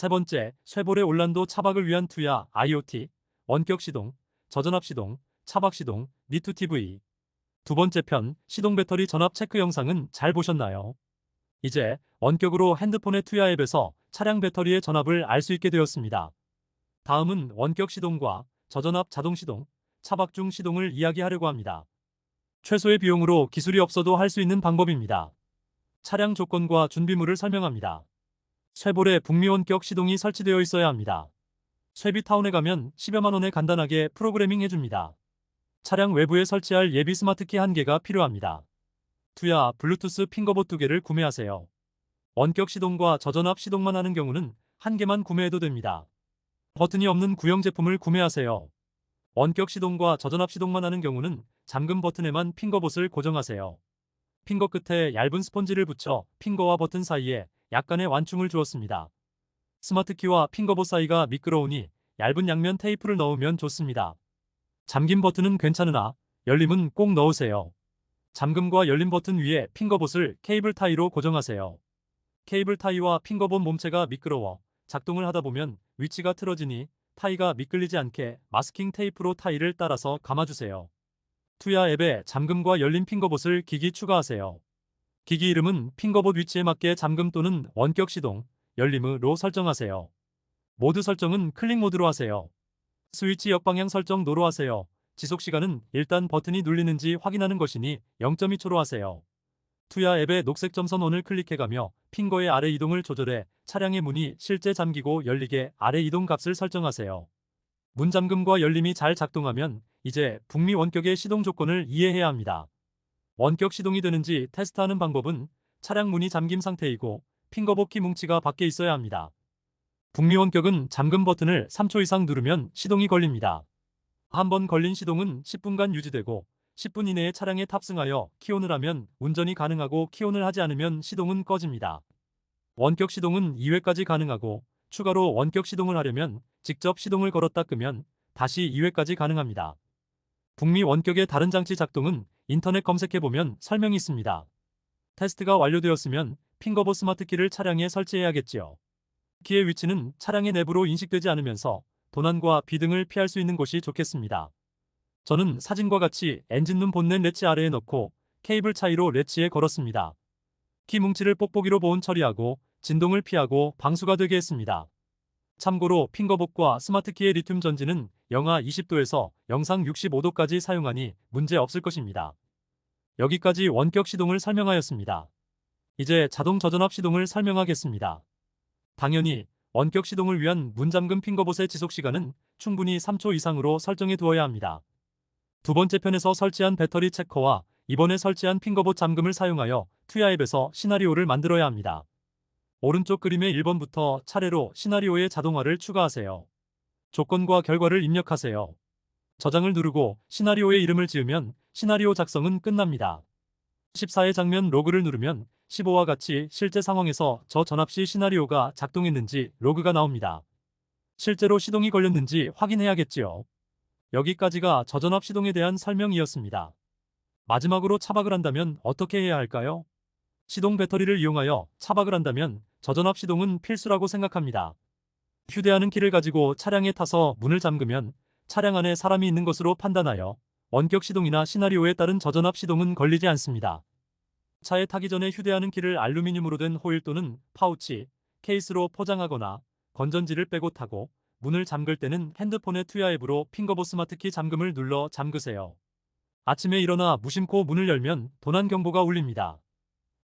세 번째, 쇠볼의 온란도 차박을 위한 투야 IoT, 원격 시동, 저전압 시동, 차박 시동, 니투 TV. 두 번째 편, 시동 배터리 전압 체크 영상은 잘 보셨나요? 이제 원격으로 핸드폰의 투야 앱에서 차량 배터리의 전압을 알 수 있게 되었습니다. 다음은 원격 시동과 저전압 자동 시동, 차박 중 시동을 이야기하려고 합니다. 최소의 비용으로 기술이 없어도 할 수 있는 방법입니다. 차량 조건과 준비물을 설명합니다. 쇠볼에 북미 원격 시동이 설치되어 있어야 합니다. 쇠비타운에 가면 10여만 원에 간단하게 프로그래밍 해줍니다. 차량 외부에 설치할 예비 스마트키 1개가 필요합니다. 투야 블루투스 핑거봇 2개를 구매하세요. 원격 시동과 저전압 시동만 하는 경우는 1개만 구매해도 됩니다. 버튼이 없는 구형 제품을 구매하세요. 원격 시동과 저전압 시동만 하는 경우는 잠금 버튼에만 핑거봇을 고정하세요. 핑거 끝에 얇은 스펀지를 붙여 핑거와 버튼 사이에 약간의 완충을 주었습니다. 스마트키와 핑거봇 사이가 미끄러우니 얇은 양면 테이프를 넣으면 좋습니다. 잠김 버튼은 괜찮으나 열림은 꼭 넣으세요. 잠금과 열림 버튼 위에 핑거봇을 케이블 타이로 고정하세요. 케이블 타이와 핑거봇 몸체가 미끄러워 작동을 하다 보면 위치가 틀어지니 타이가 미끌리지 않게 마스킹 테이프로 타이를 따라서 감아주세요. 투야 앱에 잠금과 열림 핑거봇을 기기 추가하세요. 기기 이름은 핑거봇 위치에 맞게 잠금 또는 원격 시동, 열림으로 설정하세요. 모드 설정은 클릭 모드로 하세요. 스위치 역방향 설정 노로 하세요. 지속시간은 일단 버튼이 눌리는지 확인하는 것이니 0.2초로 하세요. 투야 앱의 녹색 점선 ON을 클릭해가며 핑거의 아래 이동을 조절해 차량의 문이 실제 잠기고 열리게 아래 이동 값을 설정하세요. 문 잠금과 열림이 잘 작동하면 이제 북미 원격의 시동 조건을 이해해야 합니다. 원격 시동이 되는지 테스트하는 방법은 차량 문이 잠김 상태이고 핑거봇 키 뭉치가 밖에 있어야 합니다. 북미 원격은 잠금 버튼을 3초 이상 누르면 시동이 걸립니다. 한번 걸린 시동은 10분간 유지되고 10분 이내에 차량에 탑승하여 키온을 하면 운전이 가능하고 키온을 하지 않으면 시동은 꺼집니다. 원격 시동은 2회까지 가능하고 추가로 원격 시동을 하려면 직접 시동을 걸었다 끄면 다시 2회까지 가능합니다. 북미 원격의 다른 장치 작동은 인터넷 검색해보면 설명이 있습니다. 테스트가 완료되었으면 핑거봇 스마트키를 차량에 설치해야겠지요. 키의 위치는 차량의 내부로 인식되지 않으면서 도난과 비등을 피할 수 있는 곳이 좋겠습니다. 저는 사진과 같이 엔진룸 본넷 레치 아래에 넣고 케이블 차이로 레치에 걸었습니다. 키 뭉치를 뽁뽁이로 보온 처리하고 진동을 피하고 방수가 되게 했습니다. 참고로 핑거봇과 스마트키의 리튬 전지는 영하 20도에서 영상 65도까지 사용하니 문제 없을 것입니다. 여기까지 원격 시동을 설명하였습니다. 이제 자동 저전압 시동을 설명하겠습니다. 당연히 원격 시동을 위한 문잠금 핑거봇의 지속시간은 충분히 3초 이상으로 설정해 두어야 합니다. 두 번째 편에서 설치한 배터리 체커와 이번에 설치한 핑거봇 잠금을 사용하여 투야 앱에서 시나리오를 만들어야 합니다. 오른쪽 그림의 1번부터 차례로 시나리오의 자동화를 추가하세요. 조건과 결과를 입력하세요. 저장을 누르고 시나리오의 이름을 지으면 시나리오 작성은 끝납니다. 14의 장면 로그를 누르면 15와 같이 실제 상황에서 저전압 시 시나리오가 작동했는지 로그가 나옵니다. 실제로 시동이 걸렸는지 확인해야겠지요. 여기까지가 저전압 시동에 대한 설명이었습니다. 마지막으로 차박을 한다면 어떻게 해야 할까요? 시동 배터리를 이용하여 차박을 한다면 저전압 시동은 필수라고 생각합니다. 휴대하는 키를 가지고 차량에 타서 문을 잠그면 차량 안에 사람이 있는 것으로 판단하여 원격 시동이나 시나리오에 따른 저전압 시동은 걸리지 않습니다. 차에 타기 전에 휴대하는 키를 알루미늄으로 된 호일 또는 파우치, 케이스로 포장하거나 건전지를 빼고 타고 문을 잠글 때는 핸드폰의 투야 앱으로 핑거봇 스마트키 잠금을 눌러 잠그세요. 아침에 일어나 무심코 문을 열면 도난 경보가 울립니다.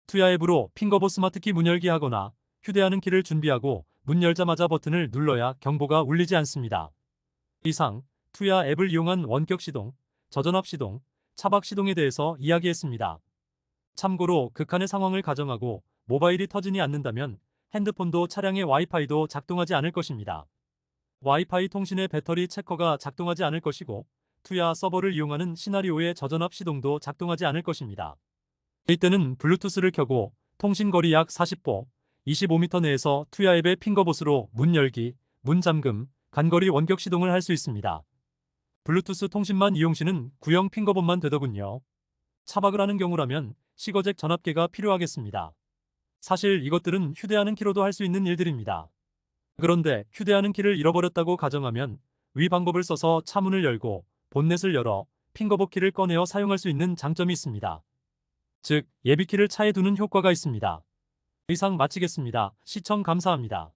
투야 앱으로 핑거봇 스마트키 문 열기 하거나 휴대하는 키를 준비하고 문 열자마자 버튼을 눌러야 경보가 울리지 않습니다. 이상 투야 앱을 이용한 원격 시동, 저전압 시동, 차박 시동에 대해서 이야기했습니다. 참고로 극한의 상황을 가정하고 모바일이 터지지 않는다면 핸드폰도 차량의 와이파이도 작동하지 않을 것입니다. 와이파이 통신의 배터리 체커가 작동하지 않을 것이고 투야 서버를 이용하는 시나리오의 저전압 시동도 작동하지 않을 것입니다. 이때는 블루투스를 켜고 통신거리 약 40보, 25m 내에서 투야 앱의 핑거봇으로 문 열기, 문 잠금, 간거리 원격 시동을 할 수 있습니다. 블루투스 통신만 이용 시는 구형 핑거봇만 되더군요. 차박을 하는 경우라면 시거잭 전압계가 필요하겠습니다. 사실 이것들은 휴대하는 키로도 할 수 있는 일들입니다. 그런데 휴대하는 키를 잃어버렸다고 가정하면 위 방법을 써서 차 문을 열고 본넷을 열어 핑거복 키를 꺼내어 사용할 수 있는 장점이 있습니다. 즉, 예비키를 차에 두는 효과가 있습니다. 이상 마치겠습니다. 시청 감사합니다.